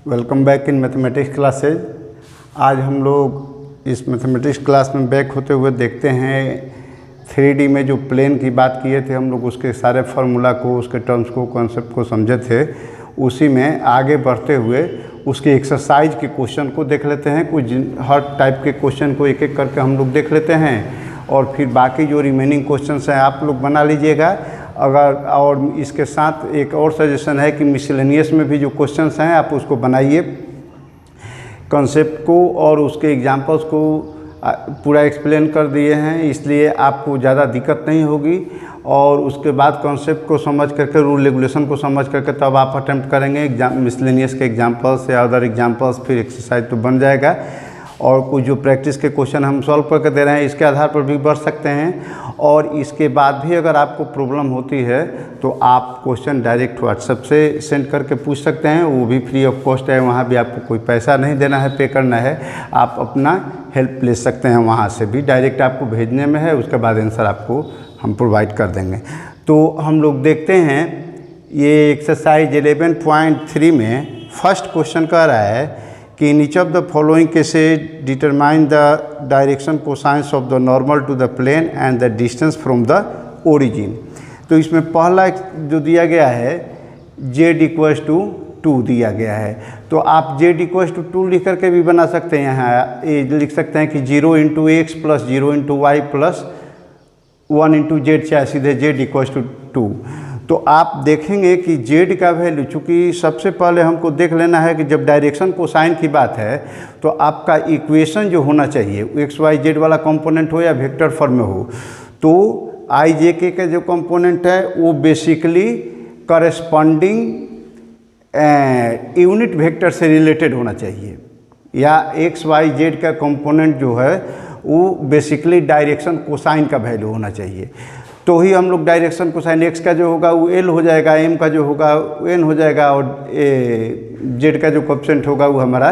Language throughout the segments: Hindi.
Welcome back in mathematics classes. आज हम लोग इस मैथमेटिक्स क्लास में बैक होते हुए देखते हैं 3D में जो प्लेन की बात किए थे हम लोग, उसके सारे फार्मूला को, उसके टर्म्स को, कॉन्सेप्ट को समझे थे। उसी में आगे बढ़ते हुए उसके एक्सरसाइज के क्वेश्चन को देख लेते हैं। कुछ हर टाइप के क्वेश्चन को एक एक करके हम लोग देख लेते हैं और फिर बाकी जो रिमेनिंग क्वेश्चंस हैं आप लोग बना लीजिएगा। अगर और इसके साथ एक और सजेशन है कि मिसलेनियस में भी जो क्वेश्चंस हैं आप उसको बनाइए, कॉन्सेप्ट को और उसके एग्जांपल्स को पूरा एक्सप्लेन कर दिए हैं, इसलिए आपको ज़्यादा दिक्कत नहीं होगी। और उसके बाद कॉन्सेप्ट को समझ करके, रूल रेगुलेशन को समझ करके तब आप अटेम्प्ट करेंगे मिसलेनियस के एग्जांपल्स या अदर एग्जांपल्स, फिर एक्सरसाइज तो बन जाएगा। और कुछ जो प्रैक्टिस के क्वेश्चन हम सॉल्व करके दे रहे हैं इसके आधार पर भी बढ़ सकते हैं। और इसके बाद भी अगर आपको प्रॉब्लम होती है तो आप क्वेश्चन डायरेक्ट व्हाट्सएप से सेंड करके पूछ सकते हैं, वो भी फ्री ऑफ कॉस्ट है। वहाँ भी आपको कोई पैसा नहीं देना है, पे करना है, आप अपना हेल्प ले सकते हैं। वहाँ से भी डायरेक्ट आपको भेजने में है, उसके बाद आंसर आपको हम प्रोवाइड कर देंगे। तो हम लोग देखते हैं ये एक्सरसाइज 11.3 में फर्स्ट क्वेश्चन कह रहा है कि in each of the following cases determine the direction cosines of the normal to the plane and the distance from the origin. तो इसमें पहला जो दिया गया है z=2 दिया गया है। तो आप z=2 लिख करके भी बना सकते हैं। यहाँ ये लिख सकते हैं कि 0 × x + 0 × y + 1 × z, चाहे सीधे z=2। तो आप देखेंगे कि z का वैल्यू, चूँकि सबसे पहले हमको देख लेना है कि जब डायरेक्शन कोसाइन की बात है तो आपका इक्वेशन जो होना चाहिए एक्स वाई जेड वाला कंपोनेंट हो या वेक्टर फॉर्म में हो, तो आई जे के का जो कंपोनेंट है वो बेसिकली करस्पॉन्डिंग यूनिट वेक्टर से रिलेटेड होना चाहिए, या एक्स वाई जेड का कंपोनेंट जो है वो बेसिकली डायरेक्शन कोसाइन का वैल्यू होना चाहिए। तो ही हम लोग डायरेक्शन कोसाइन एक्स का जो होगा वो एल हो जाएगा, एम का जो होगा वो एन हो जाएगा, और जेड का जो कोएफिशिएंट होगा वो हमारा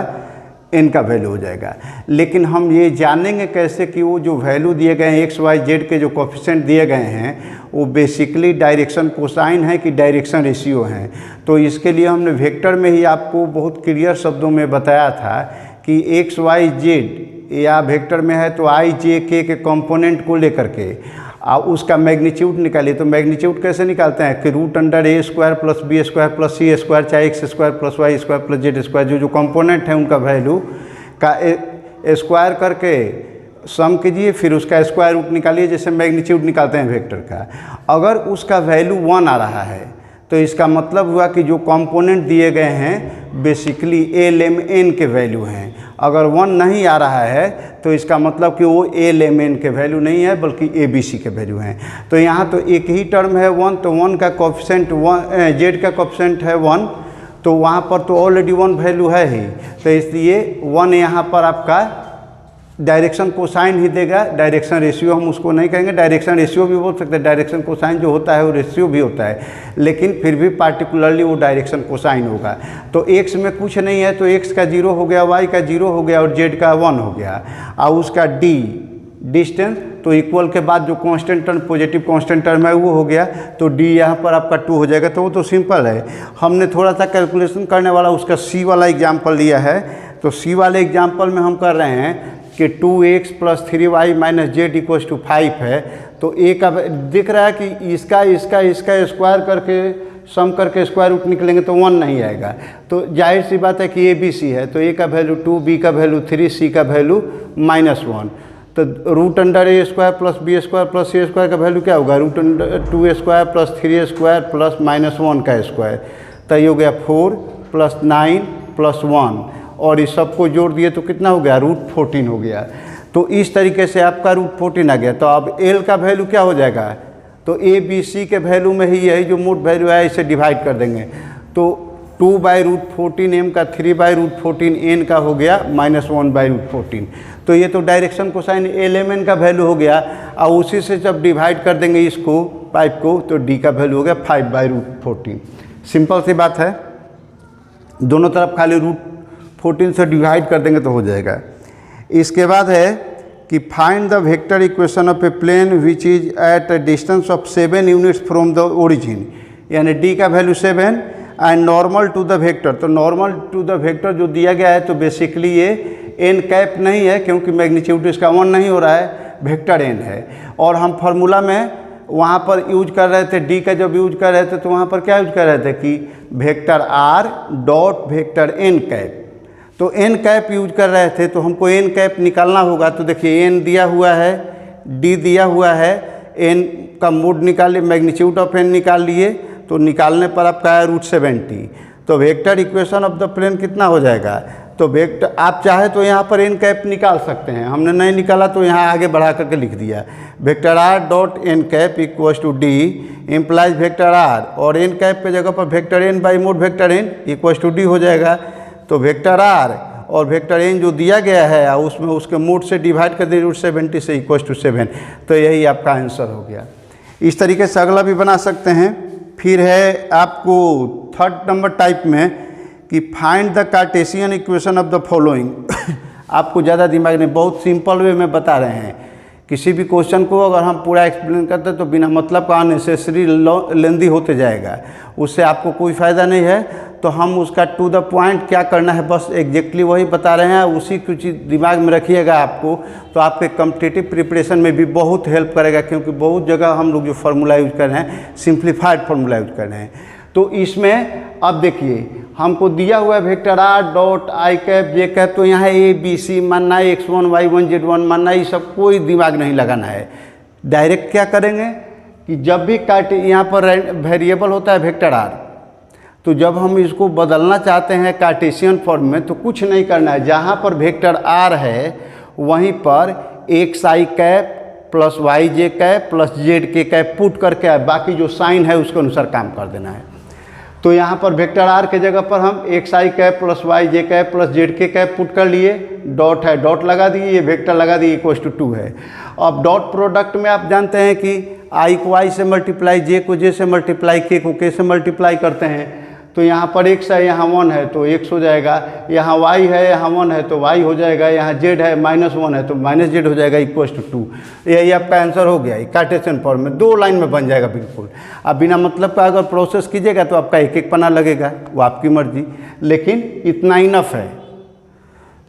एन का वैल्यू हो जाएगा। लेकिन हम ये जानेंगे कैसे कि वो जो वैल्यू दिए गए हैं एक्स वाई जेड के जो कोएफिशिएंट दिए गए हैं वो बेसिकली डायरेक्शन कोसाइन है कि डायरेक्शन रेशियो हैं। तो इसके लिए हमने वेक्टर में ही आपको बहुत क्लियर शब्दों में बताया था कि एक्स वाई जेड या वेक्टर में है तो आई जे के कंपोनेंट को लेकर के उसका मैग्नीट्यूड निकालिए। तो मैग्नीट्यूड कैसे निकालते हैं कि √a² + b² + c², चाहे x² + y² + z², जो कंपोनेंट है उनका वैल्यू का स्क्वायर करके सम कीजिए, फिर उसका स्क्वायर रूट निकालिए, जैसे मैग्नीट्यूड निकालते हैं वेक्टर का। अगर उसका वैल्यू 1 आ रहा है तो इसका मतलब हुआ कि जो कंपोनेंट दिए गए हैं बेसिकली LMN के वैल्यू हैं। अगर 1 नहीं आ रहा है तो इसका मतलब कि वो LMN के वैल्यू नहीं है बल्कि ABC के वैल्यू हैं। तो यहाँ तो एक ही टर्म है 1, तो 1 का कोएफिशिएंट जेड का कोएफिशिएंट है 1, तो वहाँ पर तो ऑलरेडी 1 वैल्यू है ही, तो इसलिए 1 यहाँ पर आपका डायरेक्शन कोसाइन ही देगा। डायरेक्शन रेशियो हम उसको नहीं कहेंगे, डायरेक्शन रेशियो भी बोल सकते हैं। डायरेक्शन कोसाइन जो होता है वो रेशियो भी होता है, लेकिन फिर भी पार्टिकुलरली वो डायरेक्शन कोसाइन होगा। तो x में कुछ नहीं है तो x का 0 हो गया, y का 0 हो गया और z का 1 हो गया, और उसका d डिस्टेंस, तो इक्वल के बाद जो constant term, positive constant term है वो हो गया, तो d यहाँ पर आपका 2 हो जाएगा। तो वो तो सिंपल है। हमने थोड़ा सा कैलकुलेशन करने वाला उसका c वाला एग्जाम्पल लिया है। तो c वाले एग्जाम्पल में हम कर रहे हैं कि 2x + 3y - z = 5 है। तो a का दिख रहा है कि इसका स्क्वायर करके सम करके स्क्वायर रूट निकलेंगे तो 1 नहीं आएगा। तो जाहिर सी बात है कि ABC है, तो a का वैल्यू 2, b का वैल्यू 3, c का वैल्यू -1। तो √a² + b² + c² का वैल्यू क्या होगा? √2a² + 3a² + -1 का स्क्वायर, तो ये हो गया 4 + 9 + 1, और इस सबको जोड़ दिए तो कितना हो गया? √14 हो गया। तो इस तरीके से आपका √14 आ गया। तो अब L का वैल्यू क्या हो जाएगा? तो ABC के वैल्यू में ही यही जो मोट वैल्यू है इसे डिवाइड कर देंगे। तो 2/√14 m का 3/√14 n का हो गया -1/√14। तो ये तो डायरेक्शन कोसाइन LMN का वैल्यू हो गया, और उसी से जब डिवाइड कर देंगे इसको पाइप को तो d का वैल्यू हो गया 5/√14। सिंपल सी बात है, दोनों तरफ खाली √14 से डिवाइड कर देंगे तो हो जाएगा। इसके बाद है कि find the vector equation of a plane which is at a distance of 7 units from the origin, यानी d का value 7 and normal to the vector. तो नॉर्मल टू द वेक्टर जो दिया गया है तो बेसिकली ये एन कैप नहीं है, क्योंकि मैग्नीट्यूड इसका 1 नहीं हो रहा है, वेक्टर एन है। और हम फार्मूला में वहाँ पर यूज कर रहे थे, डी का जब यूज कर रहे थे तो वहाँ पर क्या यूज कर रहे थे कि vector r dot vector n cap. तो एन कैप यूज कर रहे थे, तो हमको एन कैप निकालना होगा। तो देखिए एन दिया हुआ है, डी दिया हुआ है, एन का मोड निकालिए, मैग्नीट्यूड ऑफ एन निकाल लिए, तो निकालने पर आपका है √70। तो vector equation of the plane कितना हो जाएगा? तो वेक्टर आप चाहे तो यहाँ पर एन कैप निकाल सकते हैं, हमने नहीं निकाला तो यहाँ आगे बढ़ा करके लिख दिया। Vector r dot n cap equals to d implies vector r, और एन कैप के जगह पर vector n by mod vector n equals to d हो जाएगा। तो वेक्टर आर और वेक्टर एन जो दिया गया है उसमें उसके मोड से डिवाइड कर दिए √70 से इक्वल्स टू 7। तो यही आपका आंसर हो गया। इस तरीके से अगला भी बना सकते हैं। फिर है आपको 3rd नंबर टाइप में कि find the Cartesian equation of the following. आपको ज़्यादा दिमाग नहीं, बहुत सिंपल वे में बता रहे हैं। किसी भी क्वेश्चन को अगर हम पूरा एक्सप्लेन करते तो बिना मतलब का अननेसेसरी लेंदी होते जाएगा, उससे आपको कोई फ़ायदा नहीं है। तो हम उसका टू द पॉइंट क्या करना है बस एग्जैक्टली वही बता रहे हैं, उसी कुछ दिमाग में रखिएगा आपको, तो आपके कॉम्पिटिटिव प्रिपरेशन में भी बहुत हेल्प करेगा। क्योंकि बहुत जगह हम लोग जो फार्मूला यूज कर रहे हैं सिंप्लीफाइड फार्मूला यूज कर रहे हैं। तो इसमें अब देखिए हमको दिया हुआ है vector r dot I cap J cap, तो यहाँ ए बी सी मानना है, x1 y1 z1 मानना है, ये सब कोई दिमाग नहीं लगाना है। डायरेक्ट क्या करेंगे कि जब भी यहाँ पर वेरिएबल होता है वेक्टर आर, तो जब हम इसको बदलना चाहते हैं कार्टेशियन फॉर्म में तो कुछ नहीं करना है। जहाँ पर वेक्टर आर है वहीं पर एक्स आई कैप प्लस वाई जे कैप प्लस जेड के कैप पुट करके बाकी जो साइन है उसके अनुसार काम कर देना है। तो यहाँ पर वेक्टर आर के जगह पर हम एक्स आई कैप प्लस वाई जे कैप प्लस जेड के कैप पुट कर लिए, डॉट है डॉट लगा दिए, ये वेक्टर लगा दिए इक्वल्स टू 2 है। अब डॉट प्रोडक्ट में आप जानते हैं कि आई को आई से मल्टीप्लाई, जे को जे से मल्टीप्लाई, के को के से मल्टीप्लाई करते हैं। तो यहाँ पर x है, यहाँ 1 है तो x हो जाएगा, यहाँ y है, यहाँ 1 है तो y हो जाएगा, यहाँ z है -1 है तो -z हो जाएगा इक्वल्स टू 2। यही आपका आंसर हो गया। कार्टेशियन फॉर्म में 2 लाइन में बन जाएगा बिल्कुल। अब बिना मतलब का अगर प्रोसेस कीजिएगा तो आपका एक पन्ना लगेगा, वो आपकी मर्जी, लेकिन इतना इनफ है।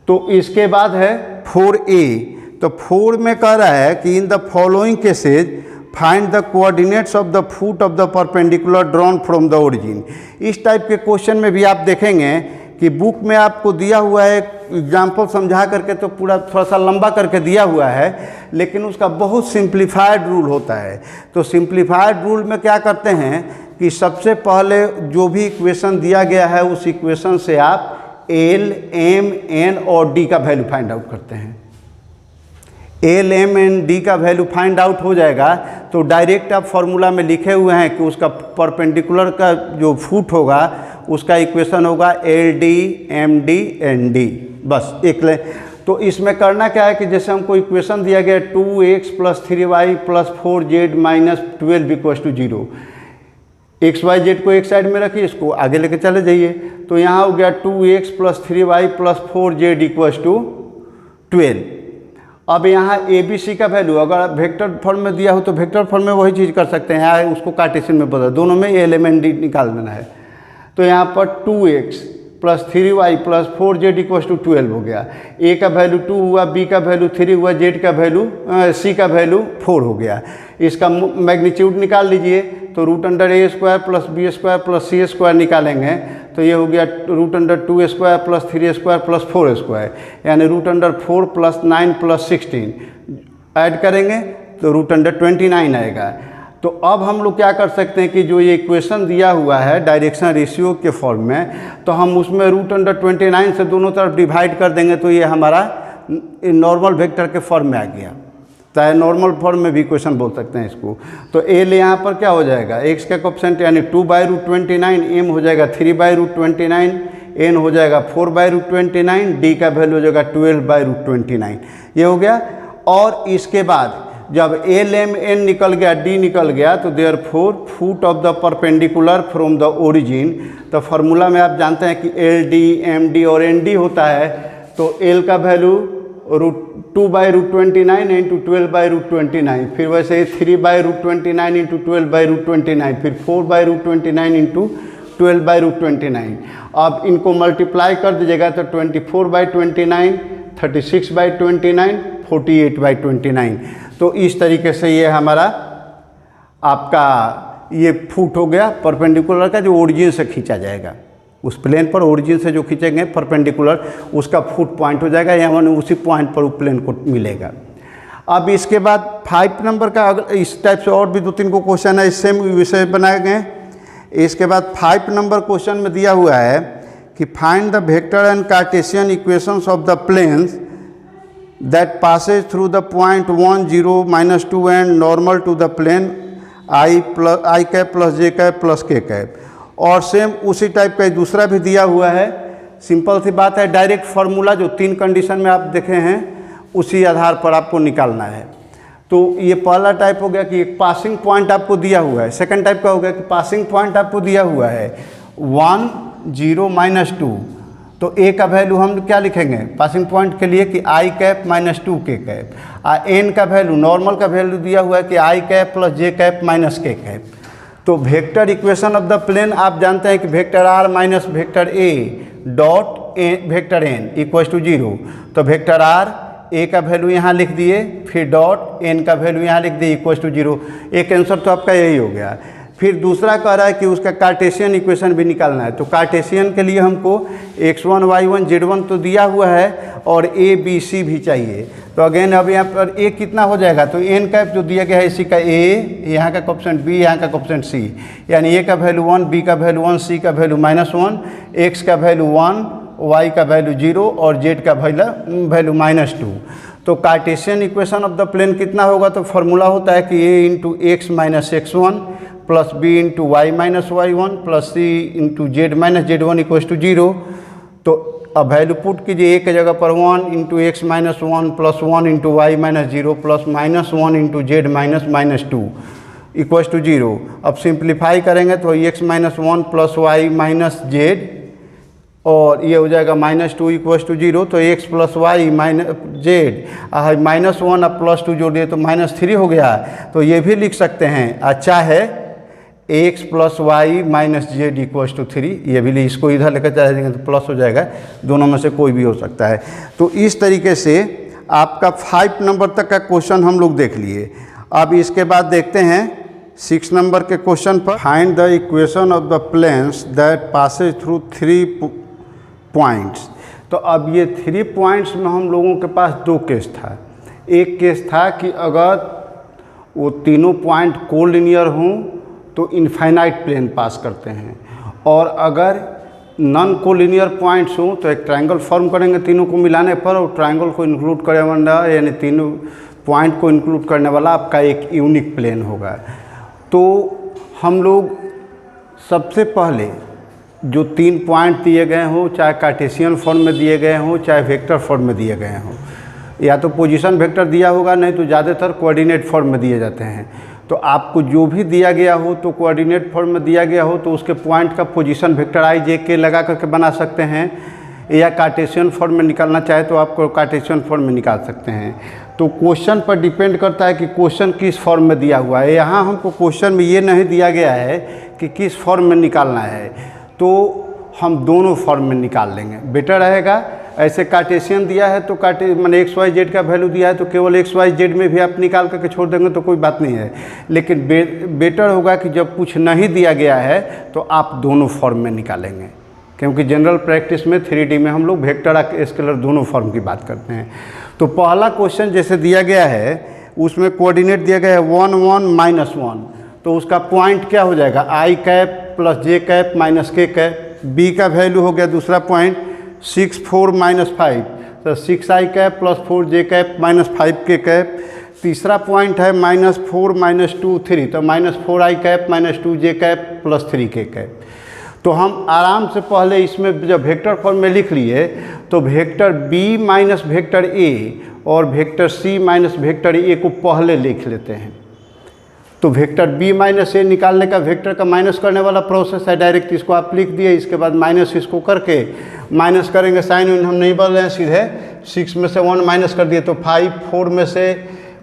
तो इसके बाद है 4a। तो 4 में कह रहा है कि in the following cases find the coordinates of the foot of the perpendicular drawn from the origin. इस टाइप के क्वेश्चन में भी आप देखेंगे कि बुक में आपको दिया हुआ है एग्जाम्पल समझा करके, तो पूरा थोड़ा सा लंबा करके दिया हुआ है, लेकिन उसका बहुत सिंप्लीफाइड रूल होता है। तो सिंप्लीफाइड रूल में क्या करते हैं कि सबसे पहले जो भी इक्वेशन दिया गया है उस इक्वेशन से आप एल एम एन और डी का वैल्यू फाइंड आउट करते हैं। एल एम एन डी का वैल्यू फाइंड आउट हो जाएगा तो डायरेक्ट आप फॉर्मूला में लिखे हुए हैं कि उसका परपेंडिकुलर का जो फुट होगा उसका इक्वेशन होगा l d m d n d, बस एक ले। तो इसमें करना क्या है कि जैसे हमको इक्वेशन दिया गया 2x + 3y + 4z - 12 equals to 0। X y z को एक साइड में रखिए, इसको आगे लेके चले जाइए। तो यहाँ हो गया 2x + 3y + 4z equals to 12। अब यहाँ ए बी सी का वैल्यू अगर वेक्टर फॉर्म में दिया हो तो वेक्टर फॉर्म में वही चीज़ कर सकते हैं, उसको कार्टेशियन में बदल, दोनों में एल एम एन डी निकाल देना है। तो यहाँ पर 2x + 3y + 4z equals to 12 हो गया। ए का वैल्यू 2 हुआ, बी का वैल्यू 3 हुआ, जेड का वैल्यू सी का वैल्यू 4 हो गया। इसका मैग्नीट्यूड निकाल लीजिए, तो √a² + b² + c² निकालेंगे तो ये हो गया √2² + 3² + 4², यानी √4 + 9 + 16 ऐड करेंगे तो √29 आएगा। तो अब हम लोग क्या कर सकते हैं कि जो ये इक्वेशन दिया हुआ है डायरेक्शन रेशियो के फॉर्म में, तो हम उसमें √29 से दोनों तरफ डिवाइड कर देंगे तो ये हमारा नॉर्मल वेक्टर के फॉर्म में आ गया। चाहे नॉर्मल फॉर्म में भी इक्वेशन बोल सकते हैं इसको। तो एल यहाँ पर क्या हो जाएगा, एक्स का कोएफिशिएंट यानी 2/√29, एम हो जाएगा 3/√29, एन हो जाएगा 4/√29, डी का वैल्यू हो जाएगा 12/√29। ये हो गया। और इसके बाद जब एल एम एन निकल गया, डी निकल गया, तो therefore foot of the perpendicular from the origin, तो फार्मूला में आप जानते हैं कि एल डी एम डी और एन डी होता है। तो एल का वैल्यू 2/√29 × 12/√29, फिर वैसे ही 3/√29 × 12/√29, फिर 4/√29 × 12/√29। अब इनको मल्टीप्लाई कर दीजिएगा तो 24/29, 36/29, 48/29। तो इस तरीके से ये हमारा आपका ये फुट हो गया परपेंडिकुलर का, जो ओरिजिन से खींचा जाएगा, उस प्लेन पर ओरिजिन से जो खींचेंगे परपेंडिकुलर, उसका फुट पॉइंट हो जाएगा, या मैंने उसी पॉइंट पर वो प्लेन को मिलेगा। अब इसके बाद 5 नंबर का इस टाइप से और भी 2-3 को क्वेश्चन है, सेम विषय बनाए गए। इसके बाद 5 नंबर क्वेश्चन में दिया हुआ है कि find the vector and Cartesian equations of the planes that passes through the point 1, 0, -2 and normal to the plane i cap plus j cap plus k cap. और सेम उसी टाइप का दूसरा भी दिया हुआ है। सिंपल सी बात है, डायरेक्ट फार्मूला जो 3 कंडीशन में आप देखे हैं उसी आधार पर आपको निकालना है। तो ये पहला टाइप हो गया कि एक पासिंग पॉइंट आपको दिया हुआ है। सेकंड टाइप का हो गया कि पासिंग पॉइंट आपको दिया हुआ है 1, 0, -2। तो ए का वैल्यू हम क्या लिखेंगे पासिंग पॉइंट के लिए कि i cap -2 k cap. N का वैल्यू, नॉर्मल का वैल्यू दिया हुआ है कि i cap plus j cap minus k cap. तो vector equation of the plane आप जानते हैं कि vector r minus vector a dot vector n equal to 0। तो वेक्टर r a का वैल्यू यहाँ लिख दिए, फिर डॉट n का वैल्यू यहाँ लिख दिए इक्वल टू 0। एक आंसर तो आपका यही हो गया। फिर दूसरा कह रहा है कि उसका कार्टेशियन इक्वेशन भी निकालना है। तो कार्टेशियन के लिए हमको x1, y1, z1 तो दिया हुआ है और a, b, c भी चाहिए। तो अगेन अब यहाँ पर a कितना हो जाएगा, तो n कैप जो दिया गया है इसी का a, यहाँ का कोएफिशिएंट b, यहाँ का कोएफिशिएंट c, यानी a का वैल्यू 1, b का वैल्यू 1, c का वैल्यू -1, x का वैल्यू 1, y का वैल्यू 0 और z का वैल्यू -2। तो Cartesian equation of the plane कितना होगा, तो फार्मूला होता है कि a into x minus x1 plus b into y minus y1 plus c into z minus z1 equal to 0। तो अब वैल्यू पुट कीजिए, a के जगह पर 1 into x minus 1 plus 1 into y minus 0 plus -1 into z minus 2 equal to 0। अब सिंप्लीफाई करेंगे तो x minus 1 plus y minus z और ये हो जाएगा -2 इक्वल टू 0। तो x plus y minus z -1 अब +2 जोड़ दिए तो -3 हो गया। तो ये भी लिख सकते हैं, अच्छा है x plus y minus z equal to 3। ये भी इसको इधर लेकर चला जाएंगे तो प्लस हो जाएगा, दोनों में से कोई भी हो सकता है। तो इस तरीके से आपका 5 नंबर तक का क्वेश्चन हम लोग देख लिए। अब इसके बाद देखते हैं 6 नंबर के क्वेश्चन पर। Find the equation of the planes that passes through 3 points. तो अब ये 3 पॉइंट्स में हम लोगों के पास 2 केस था। एक केस था कि अगर वो तीनों पॉइंट कोलिनियर हों तो इनफाइनाइट प्लेन पास करते हैं, और अगर नॉन कोलिनियर पॉइंट्स हों तो एक ट्रायंगल फॉर्म करेंगे तीनों को मिलाने पर, और ट्रायंगल को इंक्लूड करने वाला यानी तीनों पॉइंट को इंक्लूड करने वाला आपका एक यूनिक प्लेन होगा। तो हम लोग सबसे पहले जो 3 पॉइंट दिए गए हों, चाहे कार्टेशियन फॉर्म में दिए गए हों चाहे वेक्टर फॉर्म में दिए गए हों, या तो पोजीशन वेक्टर दिया होगा, नहीं तो ज़्यादातर कोऑर्डिनेट फॉर्म में दिए जाते हैं। तो आपको जो भी दिया गया हो तो कोऑर्डिनेट फॉर्म में दिया गया हो तो उसके पॉइंट का पोजीशन वेक्टर आई जे के लगा करके बना सकते हैं, या कार्टेशियन फॉर्म में निकालना चाहे तो आपको कार्टेशियन फॉर्म में निकाल सकते हैं। तो क्वेश्चन पर डिपेंड करता है कि क्वेश्चन किस फॉर्म में दिया हुआ है। यहाँ हमको क्वेश्चन में ये नहीं दिया गया है कि किस फॉर्म में निकालना है, तो हम दोनों फॉर्म में निकाल लेंगे, बेटर रहेगा। ऐसे कार्टेशियन दिया है तो मैंने एक्स वाई जेड का वैल्यू दिया है तो केवल एक्स वाई जेड में भी आप निकाल करके छोड़ देंगे तो कोई बात नहीं है। लेकिन बेटर होगा कि जब कुछ नहीं दिया गया है तो आप दोनों फॉर्म में निकालेंगे, क्योंकि जनरल प्रैक्टिस में 3D में हम लोग वेक्टर स्केलर दोनों फॉर्म की बात करते हैं। तो पहला क्वेश्चन जैसे दिया गया है उसमें कोऑर्डिनेट दिया गया है 1, 1, -1। तो उसका पॉइंट क्या हो जाएगा, आई कैप प्लस जे कैप माइनस के कैप। बी का वैल्यू हो गया दूसरा पॉइंट 6, 4, -5, तो 6i cap plus 4j cap minus 5k cap. तीसरा पॉइंट है -4, -2, 3, तो -4i cap minus 2j cap plus 3k cap. तो हम आराम से पहले इसमें जब वेक्टर फॉर्म में लिख लिए तो vector b minus vector a और vector c minus vector a को पहले लिख लेते हैं। तो वेक्टर b माइनस ए निकालने का वेक्टर का माइनस करने वाला प्रोसेस है, डायरेक्ट इसको आप लिख दिए, इसके बाद माइनस इसको करके माइनस करेंगे, साइन हम नहीं बदल रहे हैं, सीधे 6 में से 1 माइनस कर दिए तो 5, 4 में से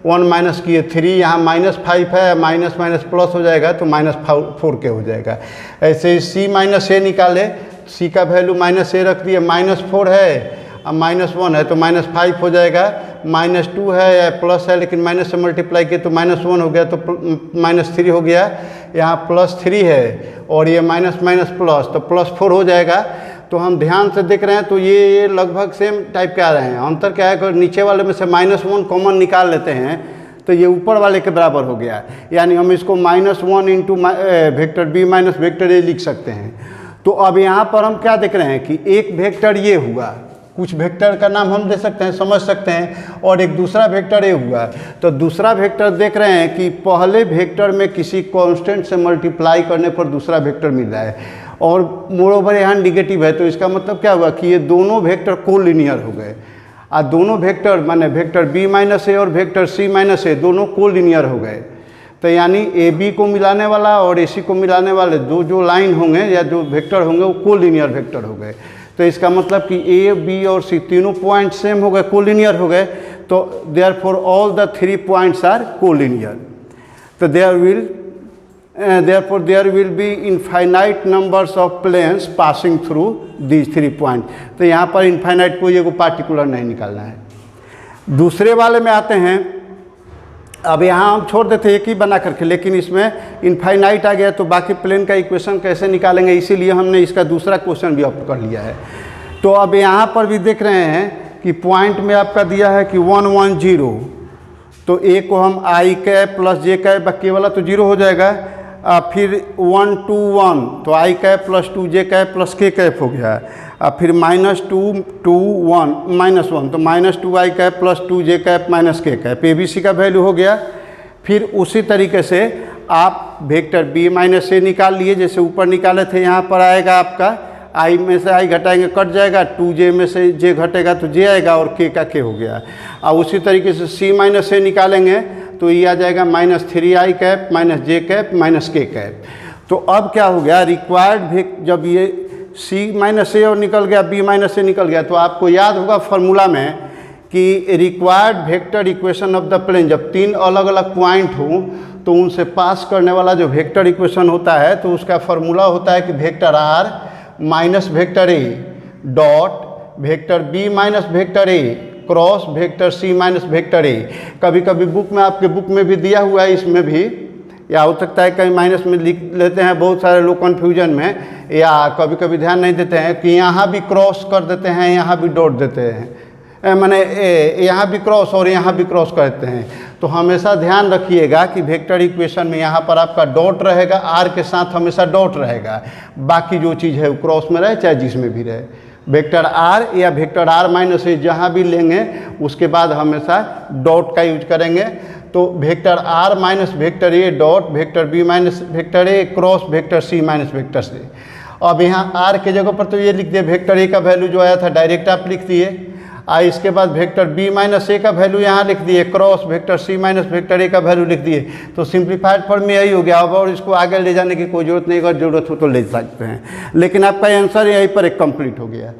1 माइनस किए 3, यहाँ -5 है, माइनस माइनस प्लस हो जाएगा तो -4k हो जाएगा। ऐसे ही C माइनस ए निकाले, C का वैल्यू -a रख दिए, -4 है, अब -1 है तो -5 हो जाएगा, -2 है या प्लस है लेकिन माइनस से मल्टीप्लाई किए तो -1 हो गया तो -3 हो गया, यहाँ +3 है और ये माइनस माइनस प्लस तो +4 हो जाएगा। तो हम ध्यान से देख रहे हैं तो ये लगभग सेम टाइप के आ रहे हैं। अंतर क्या है कि नीचे वाले में से -1 कॉमन निकाल लेते हैं तो ये ऊपर वाले के बराबर हो गया, यानी हम इसको -1 into vector b minus vector a लिख सकते हैं। तो अब यहाँ पर हम क्या देख रहे हैं कि एक वेक्टर ये हुआ, कुछ वेक्टर का नाम हम दे सकते हैं, समझ सकते हैं, और एक दूसरा वेक्टर ए हुआ। तो दूसरा वेक्टर देख रहे हैं कि पहले वेक्टर में किसी कांस्टेंट से मल्टीप्लाई करने पर दूसरा वेक्टर मिल रहा है और मोरोवर यहाँ निगेटिव है, तो इसका मतलब क्या हुआ कि ये दोनों वेक्टर कोलिनियर हो गए। दोनों वेक्टर माने वेक्टर बी माइनस ए और वेक्टर सी माइनस ए दोनों कोलिनियर हो गए। तो यानी ए बी को मिलाने वाला और ए सी को मिलाने वाले दो जो लाइन होंगे या जो वेक्टर होंगे वो कोलिनियर वेक्टर हो गए। तो इसका मतलब कि ए बी और सी तीनों पॉइंट सेम हो गए, कोलिनियर हो गए। तो therefore all the 3 points are collinear. तो therefore there will be infinite numbers of planes passing through these 3 points। तो यहाँ पर इनफाइनाइट कोई एगो पार्टिकुलर नहीं निकालना है। दूसरे वाले में आते हैं, अब यहाँ हम छोड़ देते एक ही बना करके, लेकिन इसमें इनफाइनाइट आ गया तो बाकी प्लेन का इक्वेशन कैसे निकालेंगे, इसीलिए हमने इसका दूसरा क्वेश्चन भी ऑप्ट कर लिया है। तो अब यहाँ पर भी देख रहे हैं कि पॉइंट में आपका दिया है कि 1 1 0, तो ए को हम आई कैप प्लस जे कैप, बाकी वाला तो 0 हो जाएगा। फिर 1 2 1 तो आई कैप प्लस 2 जे कैप प्लस के कैप हो गया। फिर -2 2 1 -1 तो -2 आई कैप प्लस 2 जे कैप माइनस के कैप, ए बी सी का वैल्यू हो गया। फिर उसी तरीके से आप वेक्टर बी माइनस ए निकाल लिए, जैसे ऊपर निकाले थे। यहाँ पर आएगा आपका आई में से आई घटाएंगे कट जाएगा, 2j में से j घटेगा तो j आएगा और k का k हो गया। और उसी तरीके से c माइनस ए निकालेंगे तो ये आ जाएगा -3 आई कैप माइनस जे कैप माइनस के कैप। तो अब क्या हो गया, रिक्वायर्ड जब ये c माइनस ए और निकल गया, b माइनस ए निकल गया, तो आपको याद होगा फॉर्मूला में कि required vector equation of the plane, जब 3 अलग अलग पॉइंट हों तो उनसे पास करने वाला जो वेक्टर इक्वेशन होता है तो उसका फॉर्मूला होता है कि vector r minus vector a dot vector b minus vector a cross vector c minus vector a. कभी कभी बुक में, आपके बुक में भी दिया हुआ है, इसमें भी, या हो सकता है कहीं माइनस में लिख लेते हैं बहुत सारे लोग कन्फ्यूजन में, या कभी कभी ध्यान नहीं देते हैं कि यहाँ भी क्रॉस कर देते हैं, यहाँ भी डॉट देते हैं, माने यहाँ भी क्रॉस और यहाँ भी क्रॉस करते हैं। तो हमेशा ध्यान रखिएगा कि वेक्टर इक्वेशन में यहाँ पर आपका डॉट रहेगा, आर के साथ हमेशा डॉट रहेगा, बाकी जो चीज़ है वो क्रॉस में रहे चाहे जिसमें भी रहे। वेक्टर आर या वेक्टर आर माइनस ए जहाँ भी लेंगे उसके बाद हमेशा डॉट का यूज करेंगे। तो vector r minus vector a dot vector b minus vector a cross vector c minus vector c. अब यहाँ आर के जगह पर तो ये लिख दिए, वेक्टर ए का वैल्यू जो आया था डायरेक्ट आप लिख दिए, इसके बाद वेक्टर बी माइनस ए का वैल्यू यहाँ लिख दिए, cross vector c minus vector a का वैल्यू लिख दिए। तो सिंप्लीफाइड फॉर्म में यही हो गया। अब और इसको आगे ले जाने की कोई ज़रूरत नहीं, अगर ज़रूरत हो तो ले सकते हैं, लेकिन आपका आंसर यहीं पर एक कंप्लीट हो गया।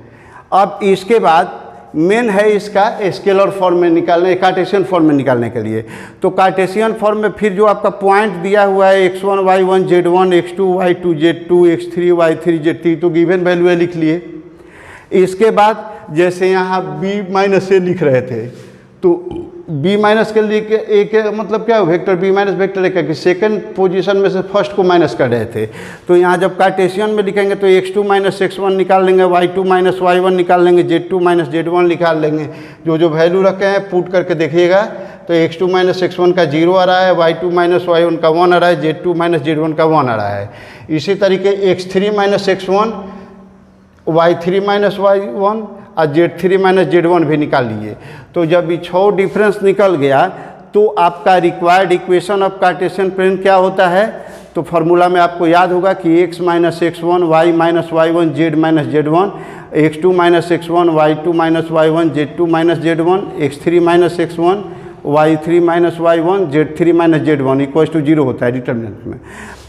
अब इसके बाद मेन है इसका स्केलर फॉर्म में निकालने, कार्टेशियन फॉर्म में निकालने के लिए। तो कार्टेशियन फॉर्म में फिर जो आपका पॉइंट दिया हुआ है x1 y1 z1 x2 y2 z2 x3 y3 z3, तो गिवन वैल्यू है लिख लिए। इसके बाद जैसे यहाँ b माइनस ए लिख रहे थे तो b माइनस के लिए ए के मतलब क्या है, vector b minus vector a का कि सेकंड पोजीशन में से फर्स्ट को माइनस कर रहे थे। तो यहाँ जब कार्टेशियन में लिखेंगे तो x2 माइनस x1 निकाल लेंगे, y2 माइनस y1 निकाल लेंगे, z2 माइनस z1 निकाल लेंगे। जो वैल्यू रखे हैं पुट करके देखिएगा तो x2 माइनस x1 का 0 आ रहा है, y2 माइनस y1 का 1 आ रहा है, z2 माइनस z1 का 1 आ रहा है। इसी तरीके x3 minus x1 y3 minus y1 और z3 माइनस z1 भी निकाल लिए। तो जब ये 6 डिफरेंस निकल गया तो आपका required equation of Cartesian plane क्या होता है, तो फार्मूला में आपको याद होगा कि x minus x1 y minus y1 z minus z1, x2 minus x1 y2 minus y1 z2 minus z1, x3 minus x1 y3 minus y1 z3 minus z1 equals to 0 होता है डिटर्मिनेंट में।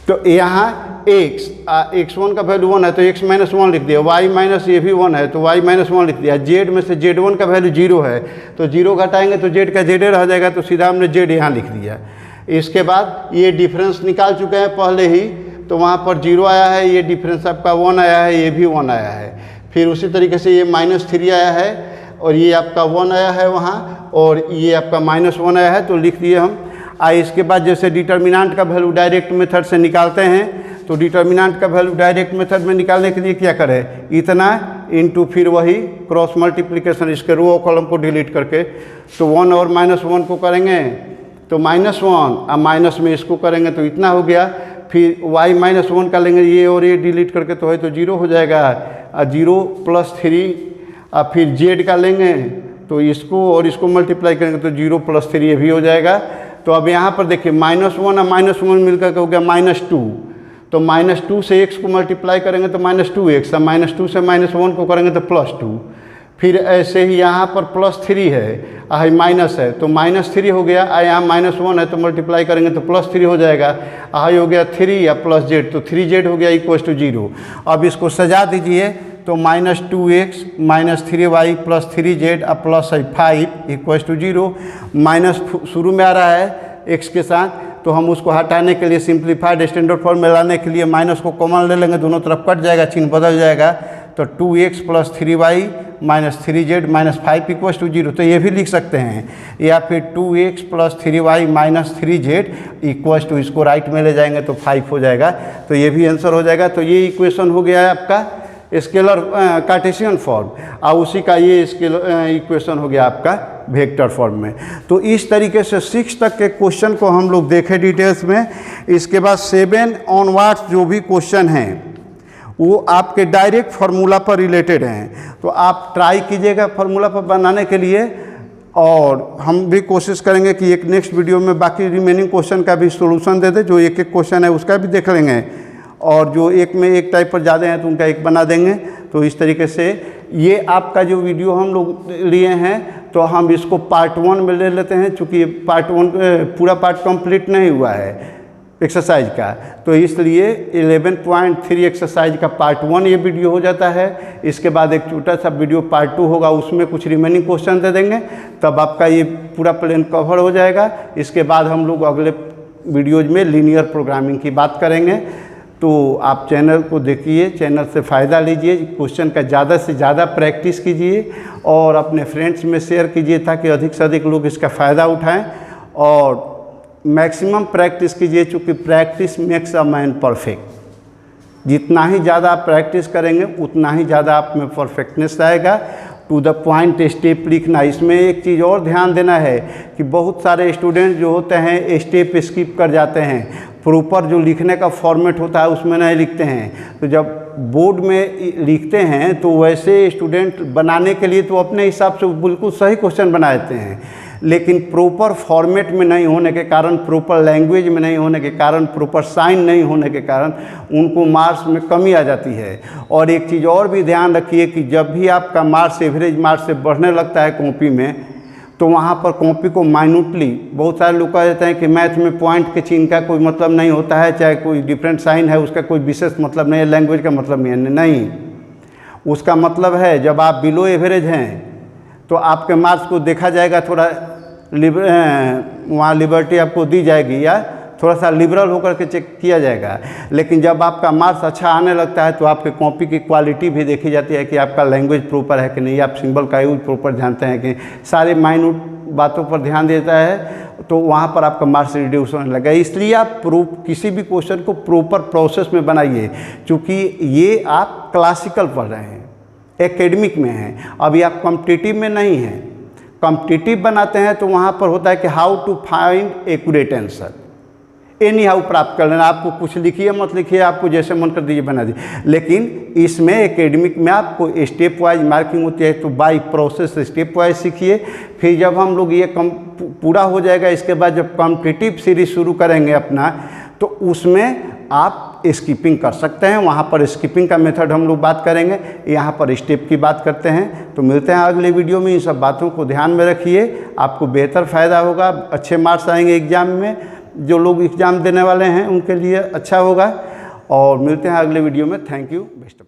तो यहाँ x1 का वैल्यू 1 है तो x माइनस 1 लिख दिया, y माइनस ये भी 1 है तो y माइनस 1 लिख दिया, z में से z1 का वैल्यू 0 है तो 0 घटाएंगे तो z का z रह जाएगा, तो सीधा हमने z यहाँ लिख दिया। इसके बाद ये डिफरेंस निकाल चुके हैं पहले ही, तो वहाँ पर 0 आया है, ये डिफरेंस आपका 1 आया है, ये भी 1 आया है। फिर उसी तरीके से ये -3 आया है और ये आपका 1 आया है वहाँ, और ये आपका -1 आया है, तो लिख दिए हम। इसके बाद जैसे डिटर्मिनेंट का वैल्यू डायरेक्ट मेथड से निकालते हैं, तो डिटर्मिनेंट का वैल्यू डायरेक्ट मेथड में निकालने के लिए क्या करें, इतना इंटू फिर वही क्रॉस मल्टीप्लिकेशन, इसके रो कॉलम को डिलीट करके, तो 1 और -1 को करेंगे तो -1, अब माइनस में इसको करेंगे तो इतना हो गया। फिर y -1 का लेंगे, ये और ये डिलीट करके तो है तो 0 हो जाएगा, 0 + 3, और फिर z का लेंगे तो इसको और इसको मल्टीप्लाई करेंगे तो 0 + 3 ये भी हो जाएगा। तो अब यहाँ पर देखिए -1 और -1 मिलकर के हो गया -2, तो -2 से x को मल्टीप्लाई करेंगे तो -2x, और -2 से -1 को करेंगे तो +2। फिर ऐसे ही यहाँ पर +3 है, माइनस है तो -3 हो गया, यहाँ -1 है तो मल्टीप्लाई करेंगे तो +3 हो जाएगा, हो गया 3 या +z, तो 3z हो गया = 0। अब इसको सजा दीजिए तो -2x -3y + 3z +5 = 0। माइनस शुरू में आ रहा है x के साथ, तो हम उसको हटाने के लिए सिंप्लीफाइड स्टैंडर्ड फॉर्म में लाने के लिए माइनस को कॉमन ले लेंगे, दोनों तरफ कट जाएगा, चिन्ह बदल जाएगा, तो 2x + 3y - 3z - 5 = 0। तो ये भी लिख सकते हैं, या फिर 2x + 3y - 3z = इसको राइट में ले जाएंगे तो 5 हो जाएगा, तो ये भी आंसर हो जाएगा। तो ये इक्वेशन हो गया है आपका स्केलर कार्टेशियन फॉर्म, और उसी का ये स्केलर इक्वेशन हो गया आपका वेक्टर फॉर्म में। तो इस तरीके से 6 तक के क्वेश्चन को हम लोग देखें डिटेल्स में। इसके बाद 7 ऑनवर्ड्स जो भी क्वेश्चन हैं वो आपके डायरेक्ट फार्मूला पर रिलेटेड हैं, तो आप ट्राई कीजिएगा फार्मूला पर बनाने के लिए, और हम भी कोशिश करेंगे कि एक नेक्स्ट वीडियो में बाकी रिमेनिंग क्वेश्चन का भी सोल्यूशन दे दें, जो एक एक क्वेश्चन है उसका भी देख लेंगे, और जो एक में एक टाइप पर ज़्यादा हैं तो उनका एक बना देंगे। तो इस तरीके से ये आपका जो वीडियो हम लोग लिए हैं तो हम इसको पार्ट 1 में ले लेते हैं, चूँकि पार्ट 1 पूरा पार्ट कंप्लीट नहीं हुआ है एक्सरसाइज का, तो इसलिए 11.3 एक्सरसाइज का पार्ट 1 ये वीडियो हो जाता है। इसके बाद एक छोटा सा वीडियो पार्ट 2 होगा, उसमें कुछ रिमेनिंग क्वेश्चन दे देंगे, तब आपका ये पूरा प्लेन कवर हो जाएगा। इसके बाद हम लोग अगले वीडियोज में लीनियर प्रोग्रामिंग की बात करेंगे। तो आप चैनल को देखिए, चैनल से फ़ायदा लीजिए, क्वेश्चन का ज़्यादा से ज़्यादा प्रैक्टिस कीजिए और अपने फ्रेंड्स में शेयर कीजिए ताकि अधिक से अधिक लोग इसका फ़ायदा उठाएं, और मैक्सिमम प्रैक्टिस कीजिए, चूँकि practice makes a man perfect. जितना ही ज़्यादा आप प्रैक्टिस करेंगे उतना ही ज़्यादा आप में परफेक्टनेस आएगा। टू द पॉइंट स्टेप लिखना। इसमें एक चीज़ और ध्यान देना है कि बहुत सारे स्टूडेंट जो होते हैं स्टेप स्किप कर जाते हैं, प्रॉपर जो लिखने का फॉर्मेट होता है उसमें नहीं लिखते हैं। तो जब बोर्ड में लिखते हैं तो वैसे स्टूडेंट बनाने के लिए तो अपने हिसाब से बिल्कुल सही क्वेश्चन बनाते हैं, लेकिन प्रॉपर फॉर्मेट में नहीं होने के कारण, प्रॉपर लैंग्वेज में नहीं होने के कारण, प्रॉपर साइन नहीं होने के कारण उनको मार्क्स में कमी आ जाती है। और एक चीज़ और भी ध्यान रखिए कि जब भी आपका मार्क्स एवरेज मार्क्स से बढ़ने लगता है कॉपी में, तो वहाँ पर कॉपी को माइन्यूटली, बहुत सारे लोग कह देते हैं कि मैथ में पॉइंट के चिन्ह का कोई मतलब नहीं होता है, चाहे कोई डिफरेंट साइन है उसका कोई विशेष मतलब नहीं है, लैंग्वेज का मतलब नहीं है। नहीं, उसका मतलब है जब आप बिलो एवरेज हैं तो आपके मार्क्स को देखा जाएगा, थोड़ा वहाँ लिबर्टी आपको दी जाएगी या थोड़ा सा लिबरल होकर के चेक किया जाएगा। लेकिन जब आपका मार्क्स अच्छा आने लगता है तो आपके कॉपी की क्वालिटी भी देखी जाती है कि आपका लैंग्वेज प्रॉपर है कि नहीं, आप सिंबल का यूज प्रॉपर जानते हैं कि, सारे माइन्यूट बातों पर ध्यान देता है, तो वहाँ पर आपका मार्क्स रिड्यूस होने लगा। इसलिए आप किसी भी क्वेश्चन को प्रॉपर प्रोसेस में बनाइए, क्योंकि ये आप क्लासिकल पढ़ रहे हैं, एकेडमिक में हैं, अभी आप कॉम्पिटिटिव में नहीं हैं। कॉम्पिटिटिव बनाते हैं तो वहाँ पर होता है कि how to find accurate answer, anyhow प्राप्त कर लेना, आपको कुछ लिखिए मत लिखिए, आपको जैसे मन कर दीजिए बना दीजिए। लेकिन इसमें एकेडमिक में आपको स्टेप वाइज मार्किंग होती है, तो बाय प्रोसेस स्टेप वाइज सीखिए। फिर जब हम लोग ये पूरा हो जाएगा, इसके बाद जब कॉम्पिटिटिव सीरीज शुरू करेंगे अपना, तो उसमें आप स्किपिंग कर सकते हैं। वहाँ पर स्किपिंग का मेथड हम लोग बात करेंगे, यहाँ पर स्टेप की बात करते हैं। तो मिलते हैं अगले वीडियो में। इन सब बातों को ध्यान में रखिए, आपको बेहतर फ़ायदा होगा, अच्छे मार्क्स आएंगे एग्जाम में। जो लोग एग्ज़ाम देने वाले हैं उनके लिए अच्छा होगा। और मिलते हैं अगले वीडियो में। Thank you, best of.